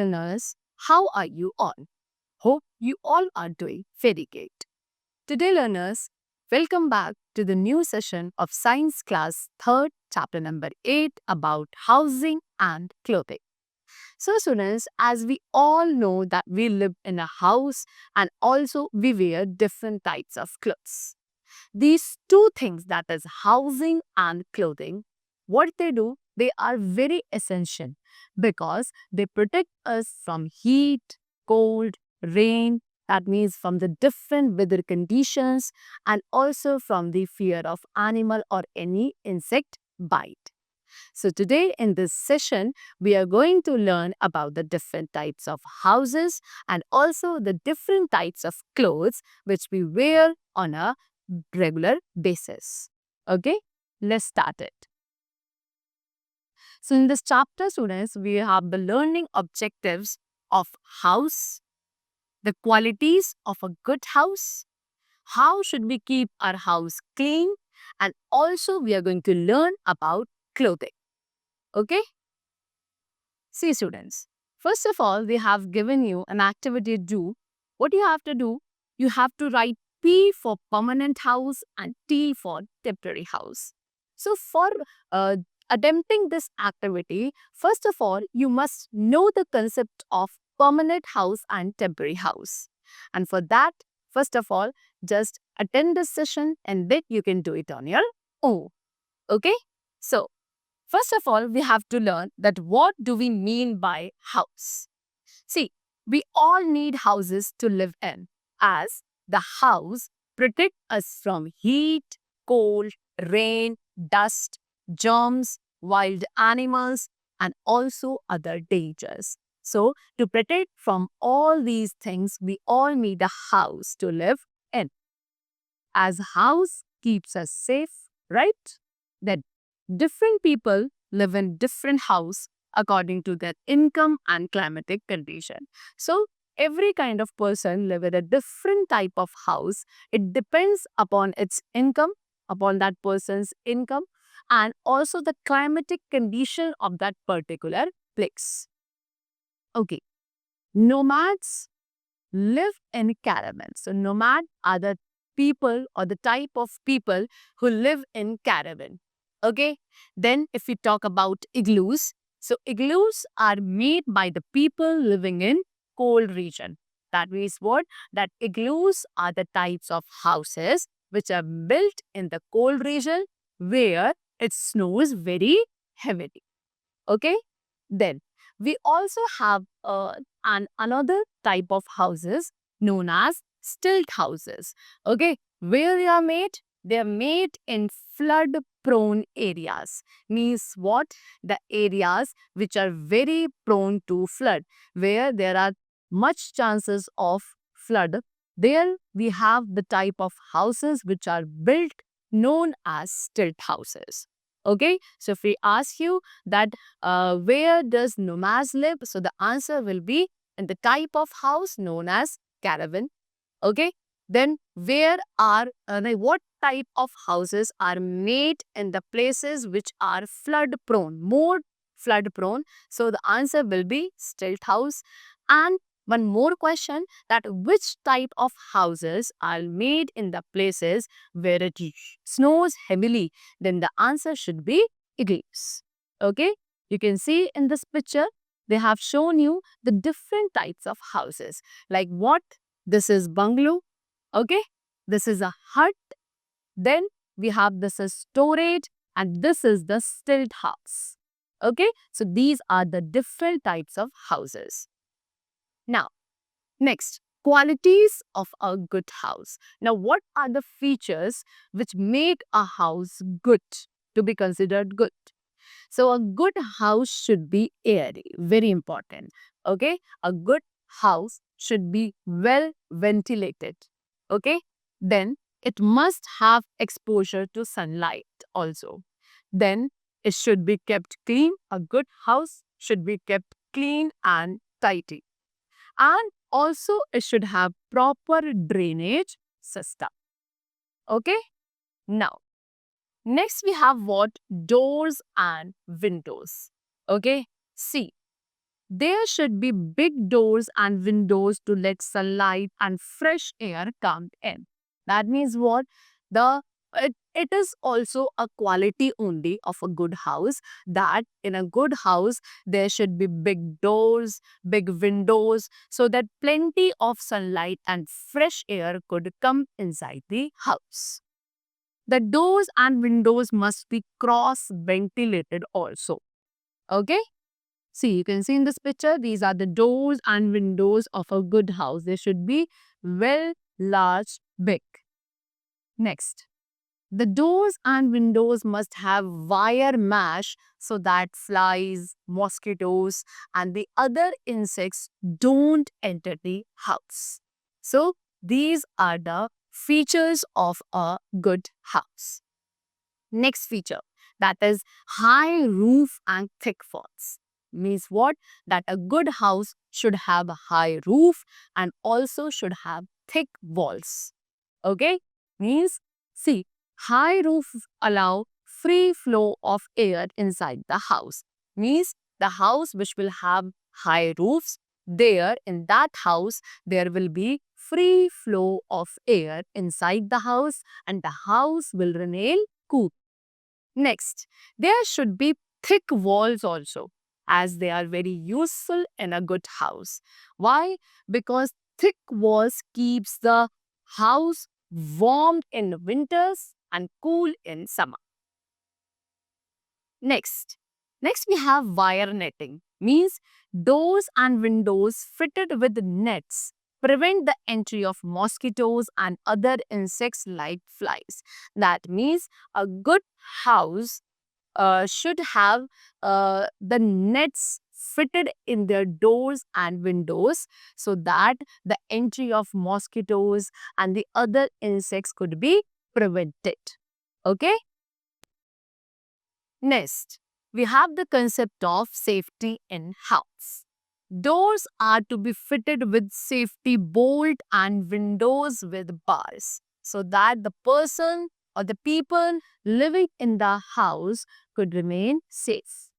learners, how are you all? Hope you all are doing very great. Today, learners, welcome back to the new session of Science Class 3rd, chapter number 8 about housing and clothing. So, students, as we all know that we live in a house and also we wear different types of clothes. These two things, that is housing and clothing, what they do, they are very essential because they protect us from heat, cold, rain, that means from the different weather conditions and also from the fear of animal or any insect bite. So today in this session, we are going to learn about the different types of houses and also the different types of clothes which we wear on a regular basis. Okay, let's start it. So in this chapter, students, we have the learning objectives of house, the qualities of a good house, how should we keep our house clean, and also we are going to learn about clothing. Okay? See, students, first of all, we have given you an activity to do. What you have to do, you have to write P for permanent house and T for temporary house. So, for uh, attempting this activity, first of all, you must know the concept of permanent house and temporary house. And for that, first of all, just attend this session and then you can do it on your own. Okay? So, first of all, we have to learn that what do we mean by house. See, we all need houses to live in as the house protect us from heat, cold, rain, dust, germs, wild animals, and also other dangers. So, to protect from all these things, we all need a house to live in. As house keeps us safe, right? That different people live in different house according to their income and climatic condition. So every kind of person live in a different type of house. It depends upon its income, upon that person's income, and also the climatic condition of that particular place. Okay. Nomads live in caravans. So nomad are the people or the type of people who live in caravan. Okay. Then if we talk about igloos, so igloos are made by the people living in cold region. That means what? That igloos are the types of houses which are built in the cold region where it snows very heavily. Okay. Then we also have another type of houses known as stilt houses. Okay, where they are made? They are made in flood prone areas. Means what? The areas which are very prone to flood, where there are much chances of flood. There we have the type of houses which are built known as stilt houses. Okay, so if we ask you that where does nomads live? So the answer will be in the type of house known as caravan. Okay. Then where are what type of houses are made in the places which are flood prone, more flood prone? So the answer will be stilt house. And one more question, that which type of houses are made in the places where it snows heavily? Then the answer should be igloos. Okay. You can see in this picture, they have shown you the different types of houses. Like what? This is bungalow. Okay. This is a hut. Then we have this is storage and this is the stilt house. Okay. So these are the different types of houses. Now, next, qualities of a good house. Now, what are the features which make a house good to be considered good? So a good house should be airy, very important. Okay, a good house should be well ventilated. Okay, then it must have exposure to sunlight also. Then it should be kept clean. A good house should be kept clean and tidy. And also it should have proper drainage system. Okay, now next, we have what? Doors and windows. Okay. See, There should be big doors and windows to let sunlight and fresh air come in. That means what? It is also a quality only of a good house, that in a good house there should be big doors, big windows, so that plenty of sunlight and fresh air could come inside the house. The doors and windows must be cross ventilated also. Okay? See, you can see in this picture, these are the doors and windows of a good house. They should be well, large, big. Next, the doors and windows must have wire mesh so that flies, mosquitoes, and the other insects don't enter the house. So, these are the features of a good house. Next feature, that is high roof and thick walls. Means what? That a good house should have a high roof and also should have thick walls. Okay? Means, see, high roof allow free flow of air inside the house. Means the house which will have high roofs, there in that house there will be free flow of air inside the house and the house will remain cool. Next, there should be thick walls also, as they are very useful in a good house. Why? Because thick walls keeps the house warm in winters and cool in summer. Next we have wire netting. Means doors and windows fitted with nets prevent the entry of mosquitoes and other insects like flies. That means a good house should have the nets fitted in their doors and windows so that the entry of mosquitoes and the other insects could be prevented. Okay? Next, we have the concept of safety in house. Doors are to be fitted with safety bolt and windows with bars so that the person or the people living in the house could remain safe.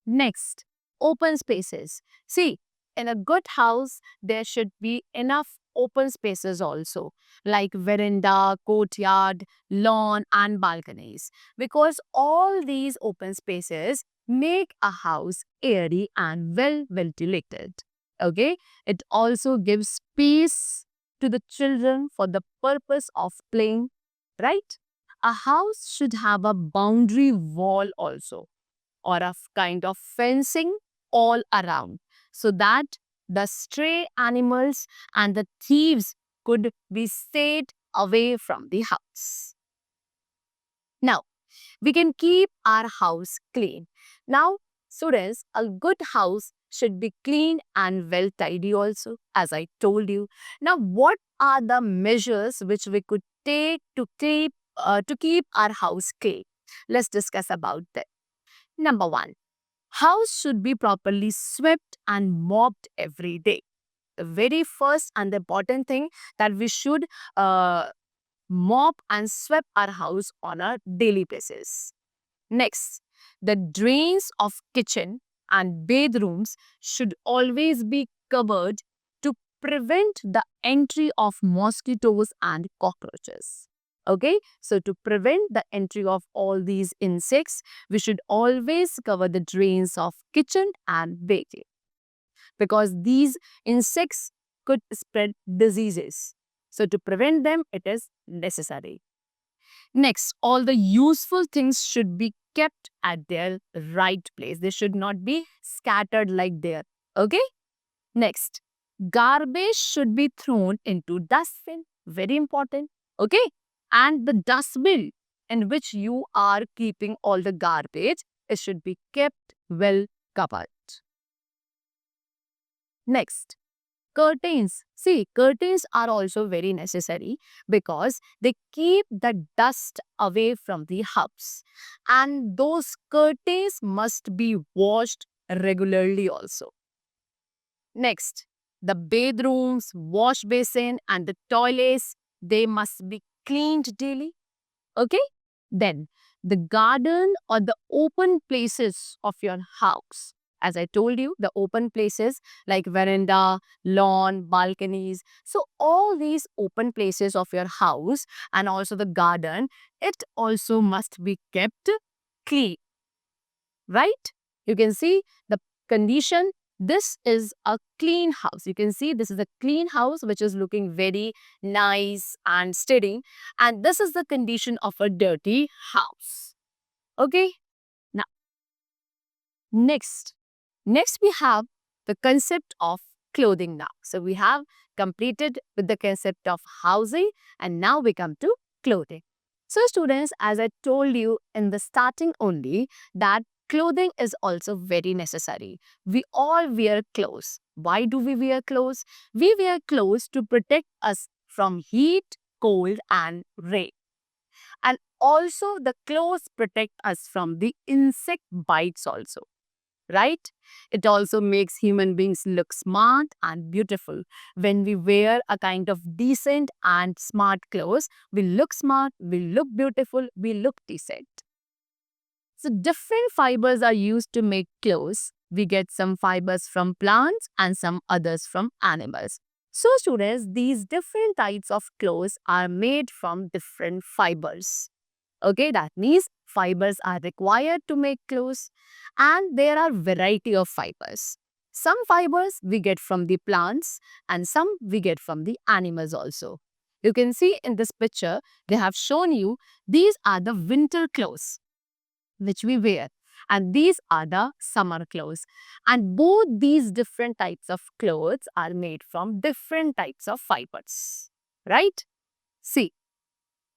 Next, open spaces. See, in a good house, there should be enough open spaces also, like veranda, courtyard, lawn, and balconies, because all these open spaces make a house airy and well ventilated. Okay, it also gives space to the children for the purpose of playing, right? A house should have a boundary wall also, or a kind of fencing all around so that the stray animals and the thieves could be stayed away from the house. Now, we can keep our house clean. Now, students, a good house should be clean and well tidy also, as I told you. Now, what are the measures which we could take to keep our house clean? Let's discuss about that. Number one, house should be properly swept and mopped every day. The very first and the important thing, that we should mop and sweep our house on a daily basis. Next, the drains of kitchen and bathrooms should always be covered to prevent the entry of mosquitoes and cockroaches. Okay, so to prevent the entry of all these insects, we should always cover the drains of kitchen and bathing, because these insects could spread diseases. So to prevent them, it is necessary. Next, all the useful things should be kept at their right place. They should not be scattered like there. Okay? Next, garbage should be thrown into dustbin. Very important. Okay? And the dustbin in which you are keeping all the garbage, it should be kept well covered. Next, curtains. See, curtains are also very necessary because they keep the dust away from the house. And those curtains must be washed regularly also. Next, the bathrooms, wash basin and the toilets, they must be cleaned daily. Okay? Then, the garden or the open places of your house, As I told you, the open places like veranda, lawn, balconies. So all these open places of your house and also the garden, it also must be kept clean, right? You can see the condition. This is a clean house. You can see this is a clean house which is looking very nice and steady. And this is the condition of a dirty house. Okay. Now, next. Next we have the concept of clothing now. So we have completed with the concept of housing and now we come to clothing. So students, as I told you in the starting only, that clothing is also very necessary. We all wear clothes. Why do we wear clothes? We wear clothes to protect us from heat, cold and rain. And also the clothes protect us from the insect bites also, right? It also makes human beings look smart and beautiful. When we wear a kind of decent and smart clothes, we look smart, we look beautiful, we look decent. So different fibers are used to make clothes. We get some fibers from plants and some others from animals. So students, these different types of clothes are made from different fibers. Okay, that means fibers are required to make clothes and there are variety of fibers. Some fibers we get from the plants and some we get from the animals also. You can see in this picture, they have shown you these are the winter clothes which we wear and these are the summer clothes. And both these different types of clothes are made from different types of fibers, right? See,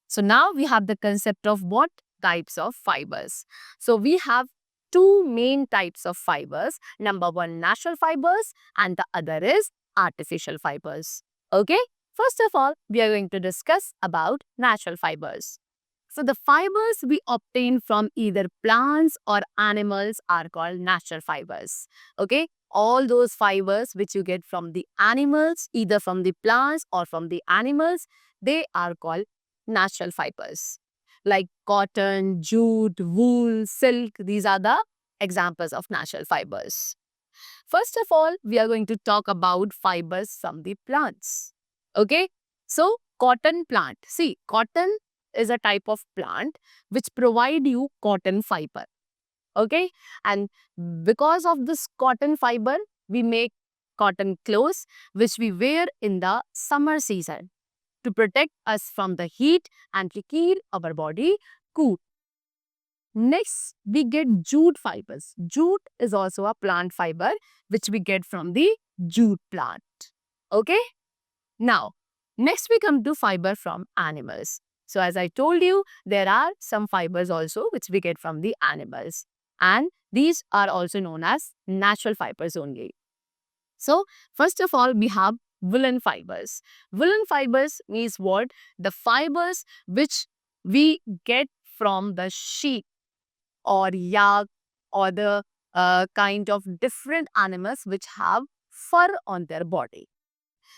so now we have the concept of what types of fibers. So we have two main types of fibers. Number one, natural fibers and the other is artificial fibers. Okay. First of all, we are going to discuss about natural fibers. So the fibers we obtain from either plants or animals are called natural fibers. Okay. All those fibers which you get from the animals, either from the plants or from the animals, they are called natural fibers like cotton, jute, wool, silk. These are the examples of natural fibers. First of all, we are going to talk about fibers from the plants. Okay, so cotton plant. See, cotton is a type of plant which provide you cotton fiber. Okay, and because of this cotton fiber, we make cotton clothes which we wear in the summer season to protect us from the heat and to keep our body cool. Next, we get jute fibers. Jute is also a plant fiber which we get from the jute plant. Okay? Now, next we come to fiber from animals. So as I told you, there are some fibers also which we get from the animals. And these are also known as natural fibers only. So, first of all, we have woolen fibers. Woolen fibers means what? The fibers which we get from the sheep or yak or the kind of different animals which have fur on their body.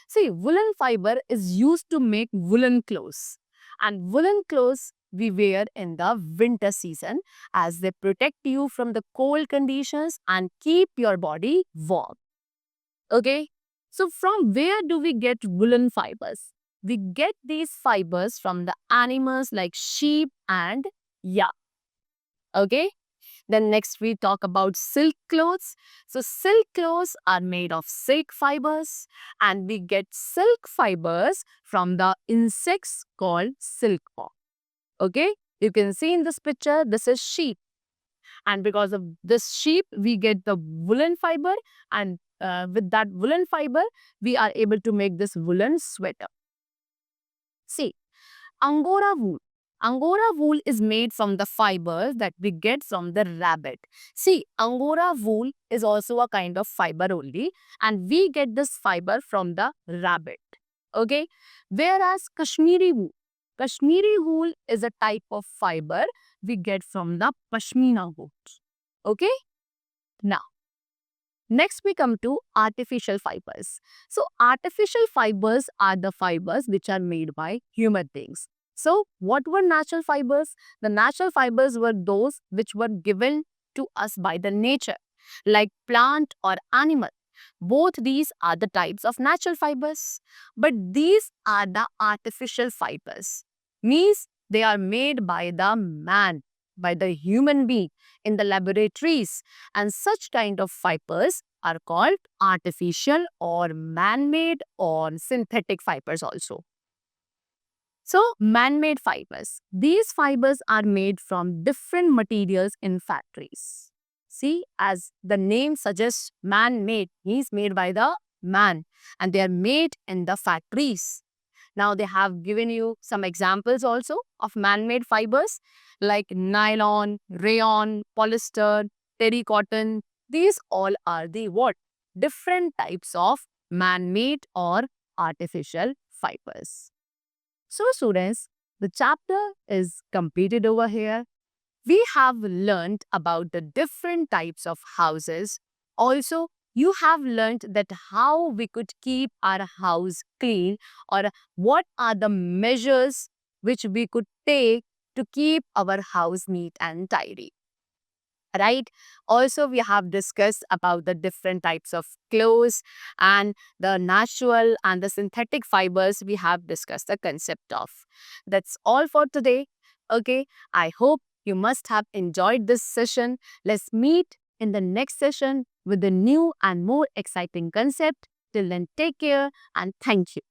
See, woolen fiber is used to make woolen clothes. And woolen clothes we wear in the winter season as they protect you from the cold conditions and keep your body warm. Okay. So from where do we get woolen fibers? We get these fibers from the animals like sheep and yak. Okay. Then next we talk about silk clothes. So silk clothes are made of silk fibers and we get silk fibers from the insects called silkworm. Okay. You can see in this picture, this is sheep. And because of this sheep, we get the woolen fiber and with that woolen fiber, we are able to make this woolen sweater. See, Angora wool. Angora wool is made from the fibers that we get from the rabbit. See, Angora wool is also a kind of fiber only and we get this fiber from the rabbit. Okay. Whereas Kashmiri wool is a type of fiber we get from the Pashmina goat. Okay. Now, next we come to artificial fibers. So, artificial fibers are the fibers which are made by human beings. So, what were natural fibers? The natural fibers were those which were given to us by the nature. like plant or animal. Both these are the types of natural fibers, but these are the artificial fibers. Means they are made by the man, by the human being in the laboratories, and such kind of fibers are called artificial or man-made or synthetic fibers also. So, man-made fibers. These fibers are made from different materials in factories. See, as the name suggests, man-made means made by the man, and they are made in the factories. Now, they have given you some examples also of man-made fibers like nylon, rayon, polyester, terry cotton. These all are the what? Different types of man-made or artificial fibers. So, students, the chapter is completed over here. We have learned about the different types of houses. Also, you have learned that how we could keep our house clean, or what are the measures which we could take to keep our house neat and tidy, right? Also, we have discussed about the different types of clothes and the natural and the synthetic fibers we have discussed the concept of. That's all for today. Okay, I hope you must have enjoyed this session. Let's meet in the next session with a new and more exciting concept. Till then, take care and thank you.